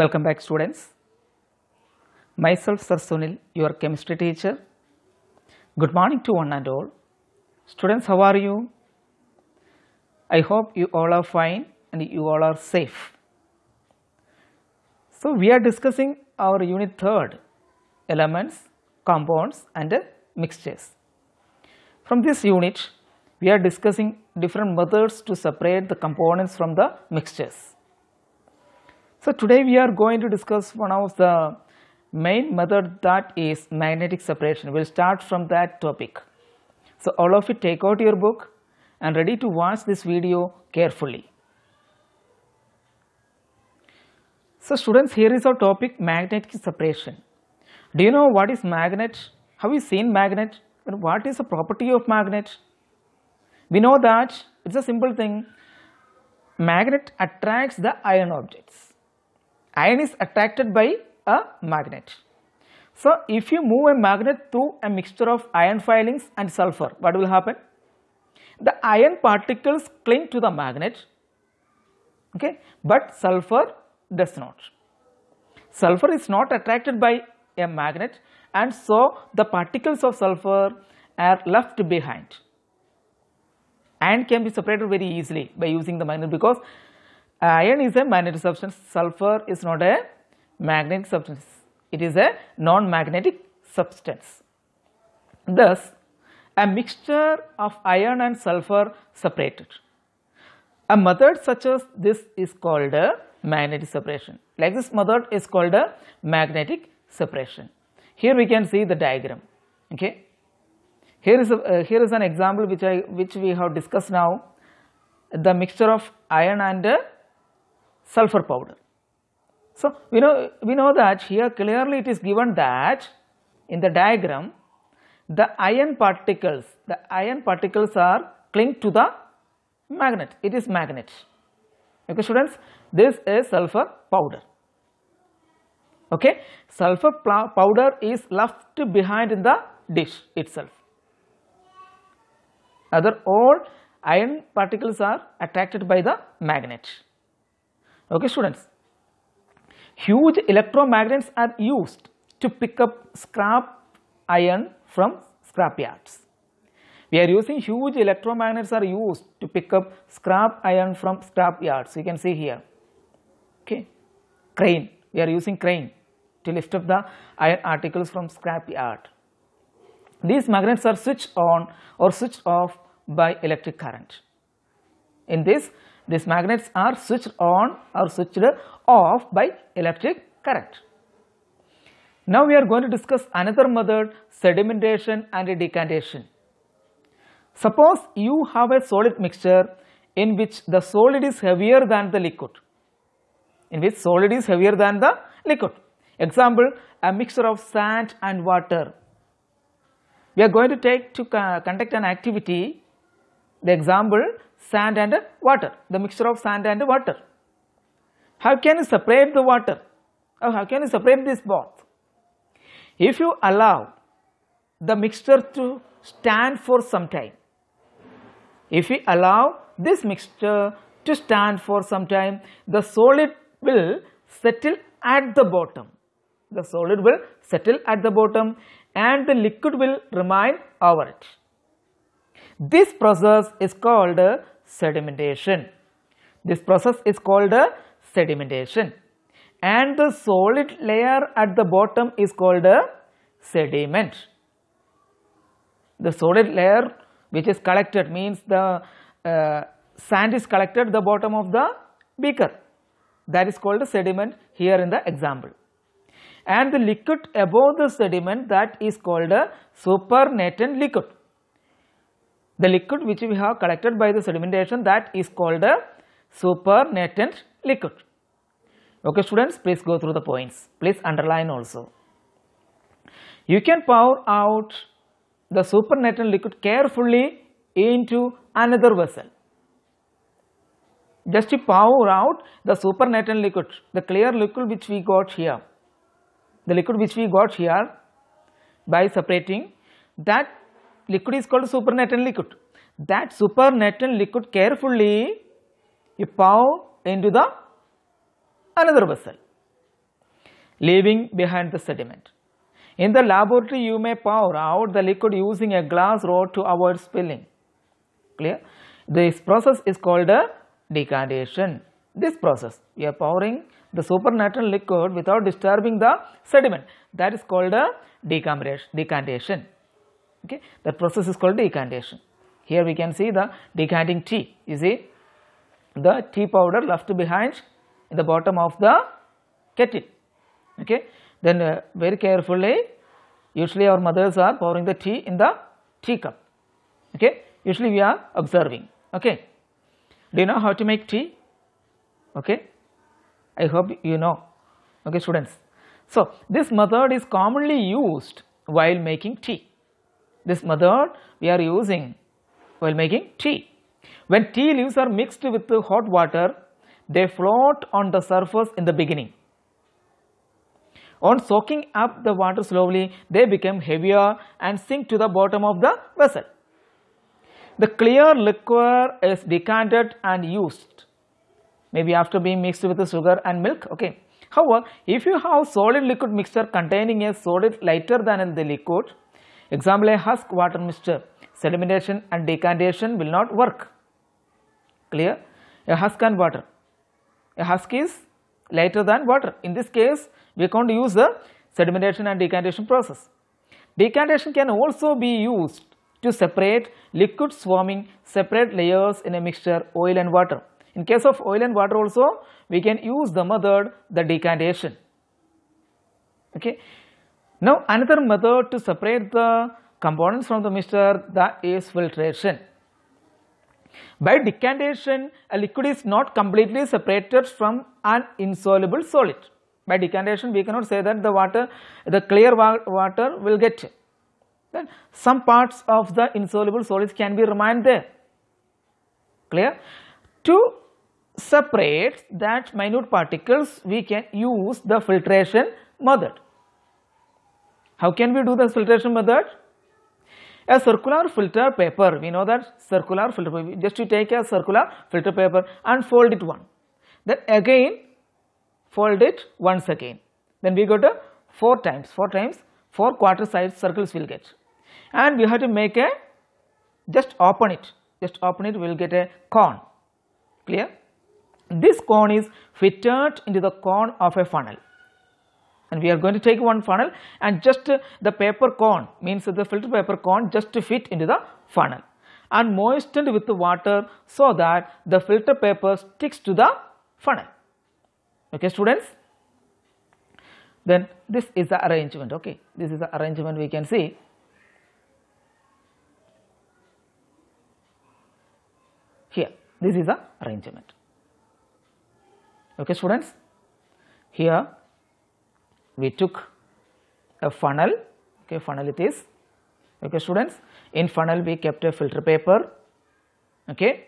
Welcome back, students. Myself Sir Sunil, your chemistry teacher. Good morning to one and all. Students, how are you? I hope you all are fine and you all are safe. So we are discussing our unit 3rd, elements, compounds and mixtures. From this unit, we are discussing different methods to separate the components from the mixtures. So today we are going to discuss one of the main method, that is magnetic separation. We will start from that topic. So all of you take out your book and ready to watch this video carefully. So students, here is our topic, magnetic separation. Do you know what is magnet? Have you seen magnet? And what is the property of magnet? We know that it's a simple thing. Magnet attracts the iron objects. Iron is attracted by a magnet. So if you move a magnet through a mixture of iron filings and sulfur, what will happen? The iron particles cling to the magnet, okay, but sulfur does not. Sulfur is not attracted by a magnet, and so the particles of sulfur are left behind. Iron can be separated very easily by using the magnet, because iron is a magnetic substance, sulfur is not a magnetic substance, it is a non-magnetic substance. Thus, a mixture of iron and sulfur separated. A method such as this is called a magnetic separation. Like this method is called a magnetic separation. Here we can see the diagram. Okay. Here is an example which we have discussed now. The mixture of iron and sulfur powder. So we know that here clearly it is given that in the diagram the iron particles are cling to the magnet. It is magnet. Okay, students, this is sulfur powder. Okay, sulfur powder is left behind in the dish itself. Other all iron particles are attracted by the magnet. Okay, students, huge electromagnets are used to pick up scrap iron from scrap yards. We are using huge electromagnets are used to pick up scrap iron from scrap yards. You can see here. Okay, crane. We are using crane to lift up the iron articles from scrap yard. These magnets are switched on or switched off by electric current. In this, these magnets are switched on or switched off by electric current. Now we are going to discuss another method, sedimentation and decantation. Suppose you have a solid mixture in which the solid is heavier than the liquid. Example, a mixture of sand and water. We are going to take to conduct an activity. The example, sand and water, the mixture of sand and water. How can you separate the water? Or how can you separate this both? If you allow the mixture to stand for some time, if we allow this mixture to stand for some time, the solid will settle at the bottom. The solid will settle at the bottom and the liquid will remain over it. This process is called sedimentation. This process is called sedimentation. And the solid layer at the bottom is called sediment. The solid layer which is collected means the sand is collected at the bottom of the beaker. That is called sediment here in the example. And the liquid above the sediment, that is called a supernatant liquid. The liquid which we have collected by the sedimentation, that is called a supernatant liquid. Okay, students, please go through the points. Please underline also. You can pour out the supernatant liquid carefully into another vessel. Just to pour out the supernatant liquid, the clear liquid which we got here. The liquid which we got here by separating, that liquid is called supernatant liquid. That supernatant liquid carefully you pour into the another vessel. leaving behind the sediment. In the laboratory, you may pour out the liquid using a glass rod to avoid spilling. Clear? This process is called a decantation. This process, we are pouring the supernatural liquid without disturbing the sediment. That is called a decantation. Okay, that process is called decantation. Here we can see the decanting tea. You see the tea powder left behind in the bottom of the kettle. Okay, then very carefully, usually our mothers are pouring the tea in the teacup. Okay, usually we are observing. Okay, do you know how to make tea? Okay, I hope you know. Okay, students. So this method is commonly used while making tea. This method we are using while making tea. When tea leaves are mixed with hot water, they float on the surface in the beginning. On soaking up the water slowly, they become heavier and sink to the bottom of the vessel. The clear liquor is decanted and used, maybe after being mixed with the sugar and milk. Okay. However, if you have solid liquid mixture containing a solid lighter than the liquid, example a husk water mixture, sedimentation and decantation will not work. Clear? A husk and water. A husk is lighter than water. In this case, we can't use the sedimentation and decantation process. Decantation can also be used to separate liquids forming separate layers in a mixture, oil and water. In case of oil and water also, we can use the method, the decantation. Okay. Now another method to separate the components from the mixture, that is filtration. By decantation, a liquid is not completely separated from an insoluble solid. By decantation, we cannot say that the clear water will get. Then some parts of the insoluble solids can be remained there. Clear? To separate that minute particles, we can use the filtration method. How can we do the filtration method? A circular filter paper, we know that circular filter paper, just to take a circular filter paper and fold it one. Then again fold it once again. Then we got a 4 times, 4 quarter size circles will get. And we have to make a, just open it, we will get a cone. Clear? This cone is fitted into the cone of a funnel. And we are going to take one funnel and just the paper cone, means the filter paper cone, just to fit into the funnel and moistened with the water so that the filter paper sticks to the funnel. Okay, students? Then this is the arrangement. Okay, this is the arrangement we can see. Here, this is the arrangement. Okay, students? Here we took a funnel. Okay, funnel it is. Okay, students? In funnel we kept a filter paper. Okay.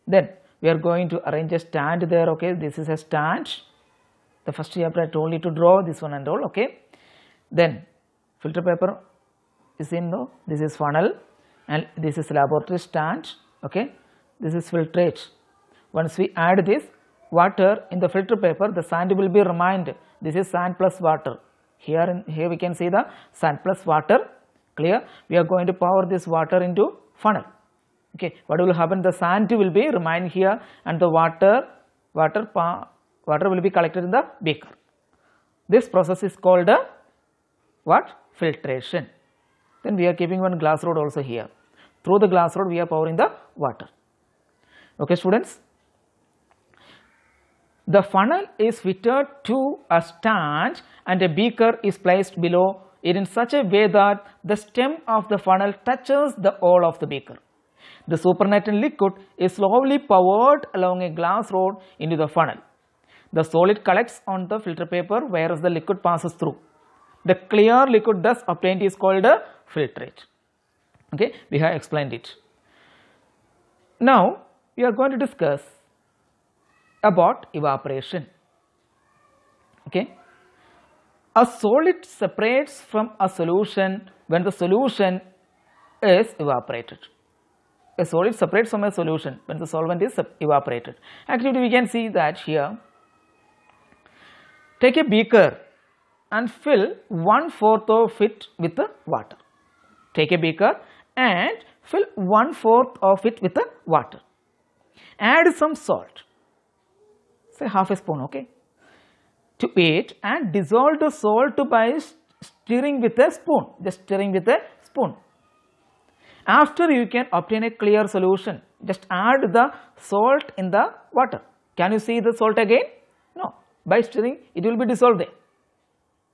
Then we are going to arrange a stand there. Okay, this is a stand. The first chapter I told you to draw this one and all. Okay. Then filter paper is in the, this is funnel and this is laboratory stand. Okay. This is filtrate. Once we add this water in the filter paper, the sand will be remained. This is sand plus water. Here we can see the sand plus water. Clear? We are going to pour this water into funnel. Okay. What will happen? The sand will be remain here and the water will be collected in the beaker. This process is called what? Filtration. Then we are keeping one glass rod also here. Through the glass rod we are pouring the water. Okay, students? The funnel is fitted to a stand and a beaker is placed below it in such a way that the stem of the funnel touches the wall of the beaker. The supernatural liquid is slowly poured along a glass rod into the funnel. The solid collects on the filter paper whereas the liquid passes through. The clear liquid thus obtained is called a filtrate. Okay, we have explained it. Now we are going to discuss about evaporation. Okay, a solid separates from a solution when the solution is evaporated. A solid separates from a solution when the solvent is evaporated. Actually, we can see that here. Take a beaker and fill 1/4 of it with the water. Take a beaker and fill 1/4 of it with the water. Add some salt, say half a spoon, okay, to it, and dissolve the salt by stirring with a spoon, just stirring with a spoon. After you can obtain a clear solution, just add the salt in the water. Can you see the salt again? No, by stirring it will be dissolved there.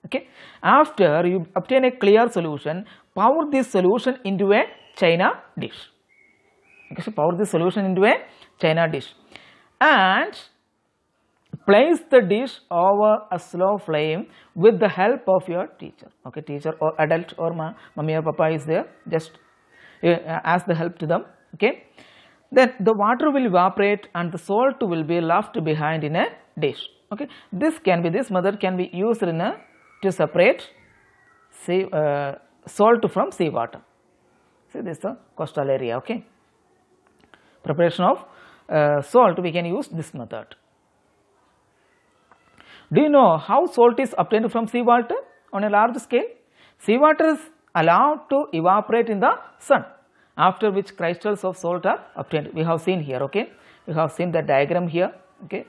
Okay. After you obtain a clear solution, pour this solution into a china dish. Okay, so pour this solution into a china dish and place the dish over a slow flame with the help of your teacher. Okay, teacher or adult or mummy or papa is there, just ask the help to them. Okay, then the water will evaporate and the salt will be left behind in a dish. Okay, this method can be used in to separate salt from seawater. See, this is the coastal area. Okay, preparation of salt, we can use this method. Do you know how salt is obtained from seawater on a large scale? Seawater is allowed to evaporate in the sun, after which crystals of salt are obtained. We have seen here, okay, we have seen the diagram here, okay.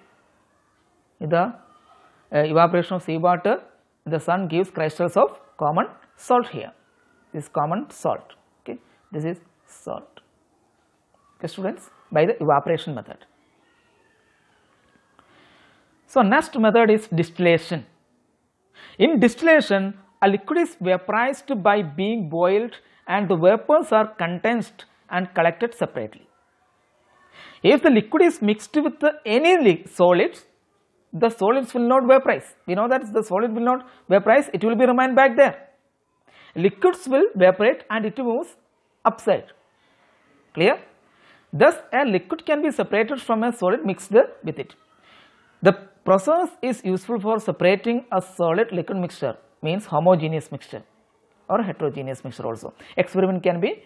The evaporation of seawater, the sun gives crystals of common salt here. This is common salt, okay, this is salt. Okay, students, by the evaporation method. So, next method is distillation. In distillation, a liquid is vaporized by being boiled and the vapors are condensed and collected separately. If the liquid is mixed with any solids, the solids will not vaporize. We know that the solid will not vaporize, it will be remain back there. Liquids will evaporate and it moves upside. Clear? Thus, a liquid can be separated from a solid mixed with it. The process is useful for separating a solid liquid mixture, means homogeneous mixture or heterogeneous mixture also. Experiment can be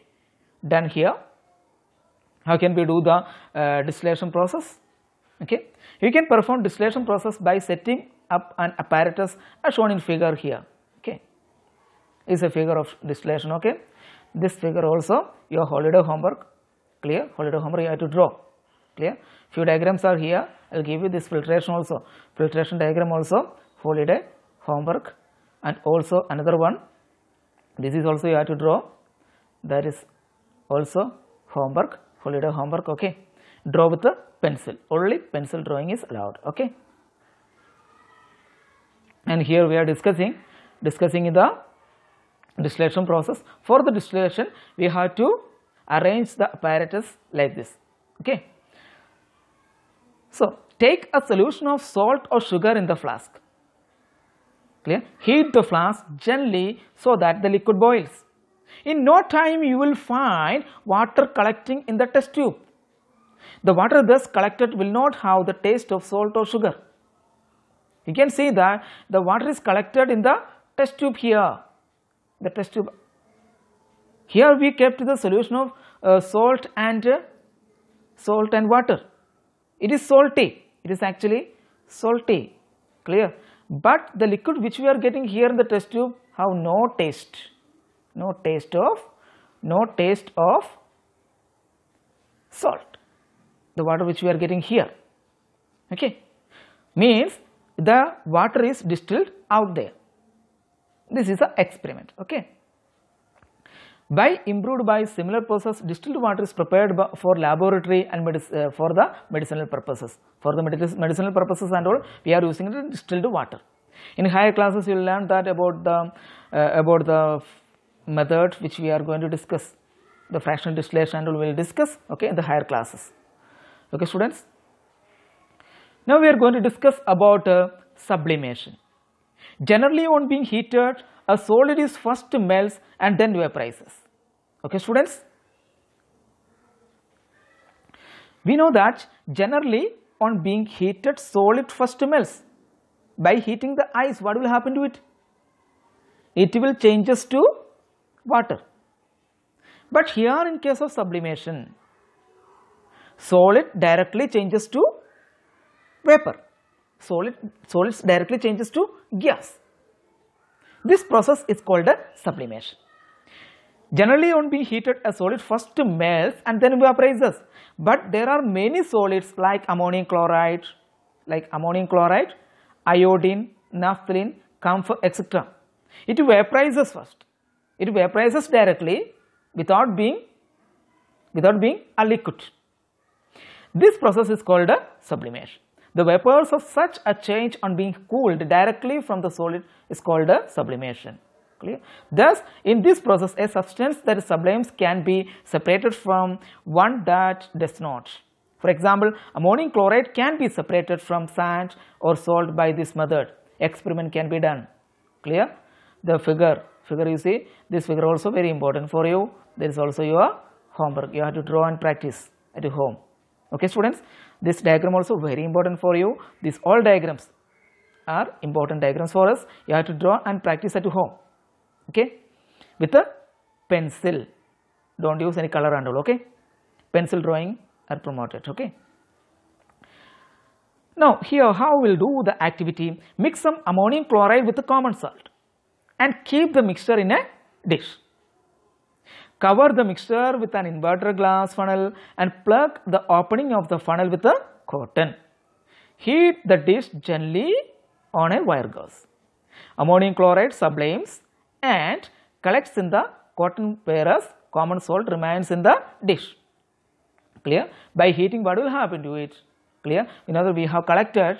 done here. How can we do the distillation process? Okay, you can perform distillation process by setting up an apparatus as shown in figure here. Okay, is a figure of distillation. Okay, this figure also your holiday homework. Clear? Holiday homework you have to draw. Clear? Few diagrams are here. I will give you this filtration also. Filtration diagram also, holiday homework, and also another one. This is also you have to draw. That is also homework, holiday homework. Okay, draw with the pencil. Only pencil drawing is allowed. Okay, and here we are discussing the distillation process. For the distillation, we have to arrange the apparatus like this. Okay. So, take a solution of salt or sugar in the flask. Clear? Heat the flask gently so that the liquid boils. In no time, you will find water collecting in the test tube. The water thus collected will not have the taste of salt or sugar. You can see that the water is collected in the test tube here. The test tube. Here we kept the solution of salt and water. It is salty, it is actually salty, clear, but the liquid which we are getting here in the test tube have no taste of salt, the water which we are getting here. Okay, means the water is distilled out there. This is an experiment. Okay. Improved by similar process, distilled water is prepared for laboratory and for the medicinal purposes. For the medicinal purposes and all, we are using the distilled water. In higher classes, you will learn that about the method which we are going to discuss. The fractional distillation and all we will discuss. Okay, in the higher classes. Okay, students. Now we are going to discuss about sublimation. Generally, on being heated, a solid is first melts and then vaporizes. Okay, students. We know that generally on being heated, solid first melts. By heating the ice, what will happen to it? It will changes to water. But here in case of sublimation, solid directly changes to vapor. Solids directly changes to gas. This process is called a sublimation. Generally, on being heated, a solid first melts and then vaporizes. But there are many solids like ammonium chloride, iodine, naphthalene, camphor, etc. It vaporizes first. It vaporizes directly without being a liquid. This process is called a sublimation. The vapors of such a change on being cooled directly from the solid is called a sublimation. Clear? Thus, in this process, a substance that sublimes can be separated from one that does not. For example, ammonium chloride can be separated from sand or salt by this method. Experiment can be done. Clear? The figure you see, this figure also very important for you. There is also your homework. You have to draw and practice at home. Okay, students, this diagram also very important for you. These all diagrams are important diagrams for us. You have to draw and practice at home. Okay, with a pencil. Don't use any color and all. Okay, pencil drawing are promoted. Okay. Now here how we will do the activity: mix some ammonium chloride with the common salt and keep the mixture in a dish. Cover the mixture with an inverter glass funnel and plug the opening of the funnel with a cotton. Heat the dish gently on a wire gas. Ammonium chloride sublimes and collects in the cotton, whereas common salt remains in the dish. Clear? By heating, what will happen to it? Clear? In other words, we have collected,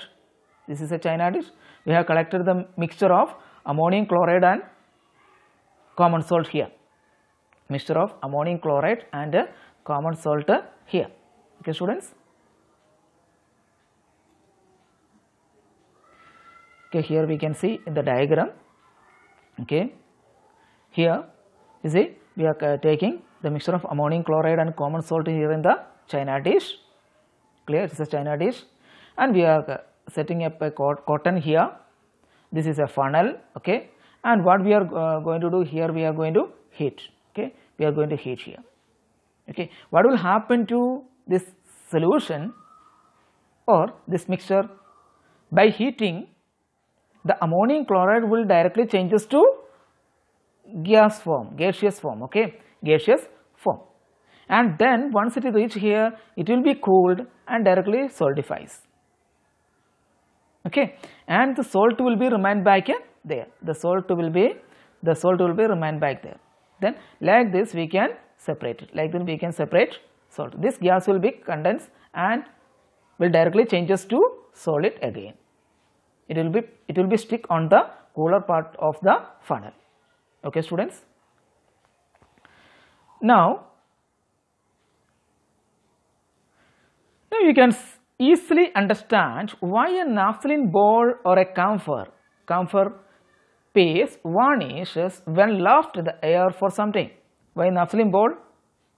this is a china dish, we have collected the mixture of ammonium chloride and common salt here. Mixture of ammonium chloride and common salt here. Okay, students? Okay, here we can see in the diagram. Okay, here you see we are taking the mixture of ammonium chloride and common salt here in the china dish. Clear? It is a china dish, and we are setting up a cotton here. This is a funnel. Okay, and what we are going to do here, we are going to heat. Okay, we are going to heat here. Okay, what will happen to this solution or this mixture? By heating, the ammonium chloride will directly changes to gaseous form. Okay, gaseous form, and then once it is reached here, it will be cooled and directly solidifies. Okay, and the salt will be remain back there. The salt will be remain back there. Then like this we can separate it. Like then we can separate salt. This gas will be condensed and will directly changes to solid again. It will be stick on the cooler part of the funnel. Okay, students. Now you can easily understand why a naphthalene ball or a camphor paste vanishes when left in the air for some time. Why naphthalene ball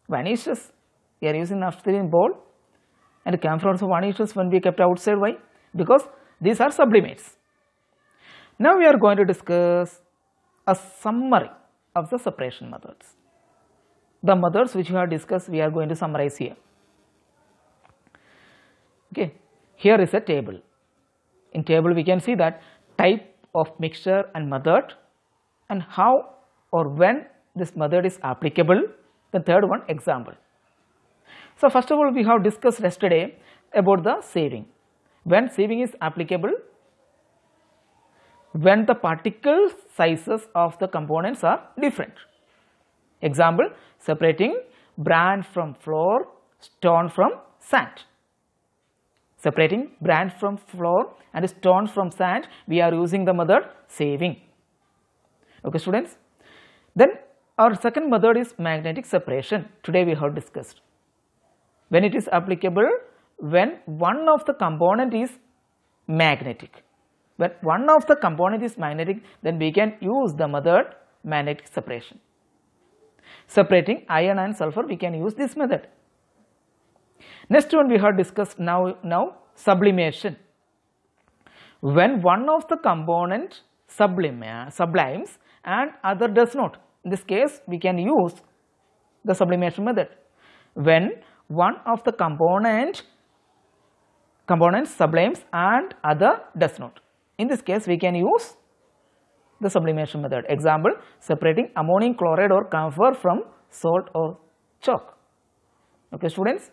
vanishes? We are using naphthalene ball, and camphor also vanishes when we kept outside. Why? Because these are sublimates. Now we are going to discuss a summary of the separation methods. The methods which we have discussed, we are going to summarize here. Okay, here is a table. In table we can see that type of mixture and method, and how or when this method is applicable. The third one, example. So first of all, we have discussed yesterday about the sieving. When sieving is applicable, when the particle sizes of the components are different. Example, separating bran from flour, stone from sand. Separating bran from flour and stones from sand, we are using the method sieving. Okay, students. Then our second method is magnetic separation. Today we have discussed. When it is applicable, when one of the component is magnetic. When one of the component is magnetic, then we can use the method magnetic separation. Separating iron and sulfur, we can use this method. Next one we have discussed now sublimation. When one of the component sublimes and other does not. In this case, we can use the sublimation method. When one of the components sublimes and other does not. In this case, we can use the sublimation method. Example, separating ammonium chloride or camphor from salt or chalk. Okay, students.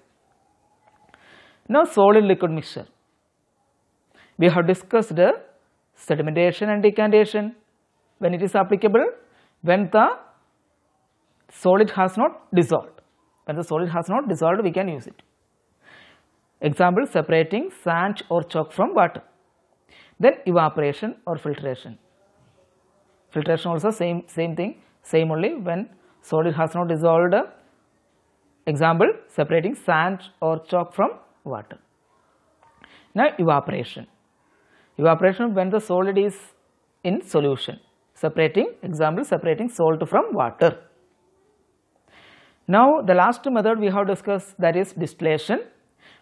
Now, solid liquid mixture. We have discussed sedimentation and decantation when it is applicable, when the solid has not dissolved. When the solid has not dissolved, we can use it. Example, separating sand or chalk from water. Then evaporation or filtration. Filtration also same thing, same only when solid has not dissolved. Example, separating sand or chalk from water. Now evaporation. Evaporation when the solid is in solution. Separating, example, separating salt from water. Now the last method we have discussed, that is distillation,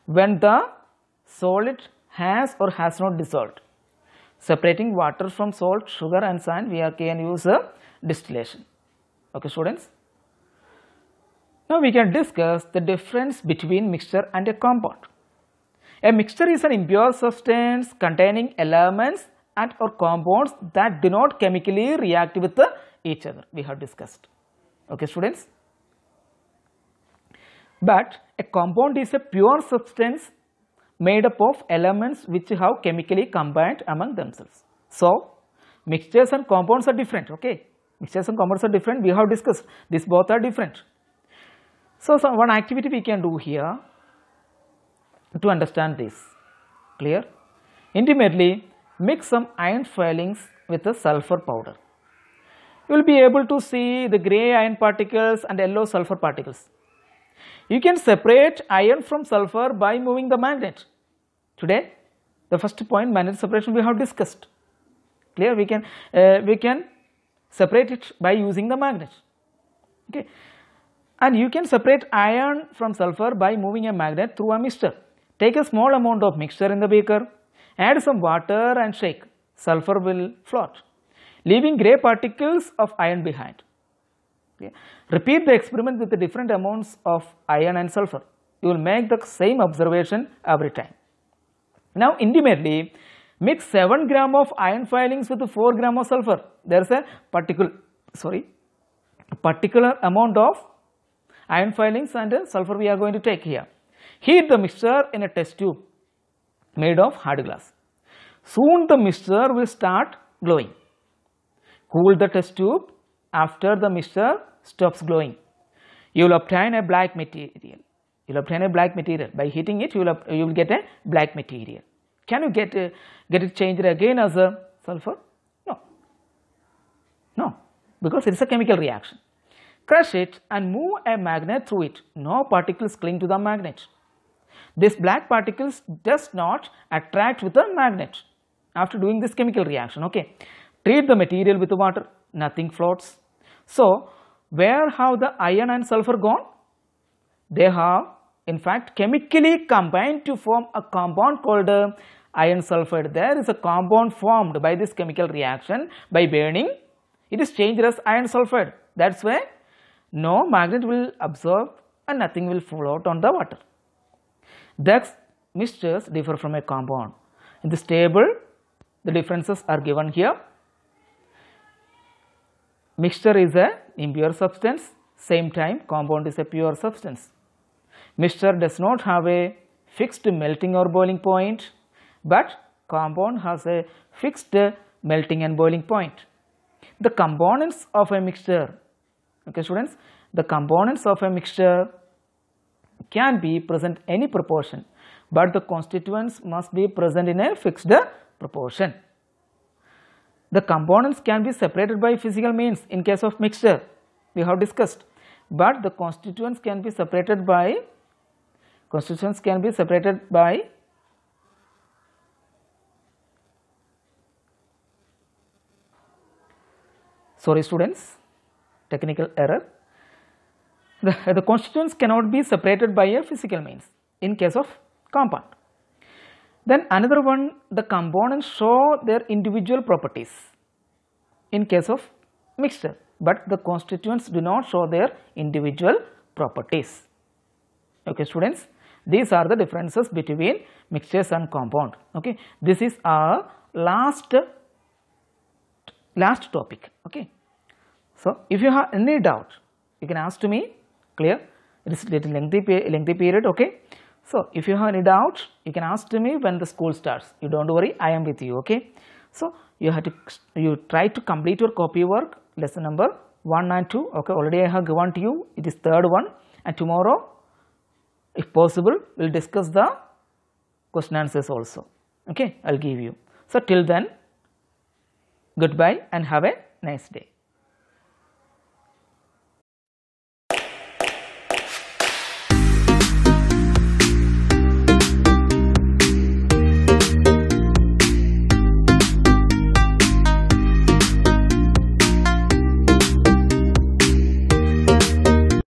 when the solid has or has not dissolved. Separating water from salt, sugar and sand, we can use distillation. Okay, students. Now we can discuss the difference between mixture and a compound. A mixture is an impure substance containing elements and or compounds that do not chemically react with each other. We have discussed. Okay, students. But a compound is a pure substance made up of elements which have chemically combined among themselves. So, mixtures and compounds are different. Okay, mixtures and compounds are different. We have discussed these both are different. So one activity we can do here to understand this. Clear? Intimately mix some iron filings with a sulfur powder. You will be able to see the grey iron particles and yellow sulfur particles. You can separate iron from sulfur by moving the magnet. Today, the first point, magnet separation, we have discussed. Clear? We can separate it by using the magnet. Okay, and you can separate iron from sulfur by moving a magnet through a mixture. Take a small amount of mixture in the beaker, add some water and shake. Sulfur will float, leaving grey particles of iron behind. Okay. Repeat the experiment with the different amounts of iron and sulfur. You will make the same observation every time. Now, intimately mix 7 gram of iron filings with 4 gram of sulfur. There is a particular amount of iron filings and sulfur we are going to take here. Heat the mixture in a test tube made of hard glass. Soon the mixture will start glowing. Cool the test tube after the mixture stops glowing. You will obtain a black material. By heating it, you will get a black material. Can you get it changed again as a sulfur? No, because it is a chemical reaction. Crush it and move a magnet through it. No particles cling to the magnet. This black particles does not attract with the magnet after doing this chemical reaction. Okay, treat the material with water. Nothing floats. So, where have the iron and sulfur gone? They have in fact chemically combined to form a compound called iron sulfide. There is a compound formed by this chemical reaction. By burning, it is changed as iron sulfide. That's why no magnet will absorb and nothing will float on the water. Thus, mixtures differ from a compound. In this table, the differences are given here. Mixture is an impure substance, same time compound is a pure substance. Mixture does not have a fixed melting or boiling point, but compound has a fixed melting and boiling point. The components of a mixture, okay students, the components of a mixture can be present any proportion, but the constituents must be present in a fixed proportion. The components can be separated by physical means in case of mixture, we have discussed, but the constituents can be separated by sorry students, technical error. The constituents cannot be separated by a physical means in case of compound. Then another one, the components show their individual properties in case of mixture, but the constituents do not show their individual properties. Okay students, these are the differences between mixtures and compound. Okay, this is our last last topic. Okay. So if you have any doubt, you can ask to me. Clear? It is little lengthy period. Okay. So if you have any doubt, you can ask to me when the school starts. You don't worry, I am with you. Okay. So you try to complete your copy work, lesson number 1 and 2. Okay. Already I have given to you. It is third one, and tomorrow, if possible, we'll discuss the question answers also. Okay. I'll give you. So till then, goodbye and have a nice day.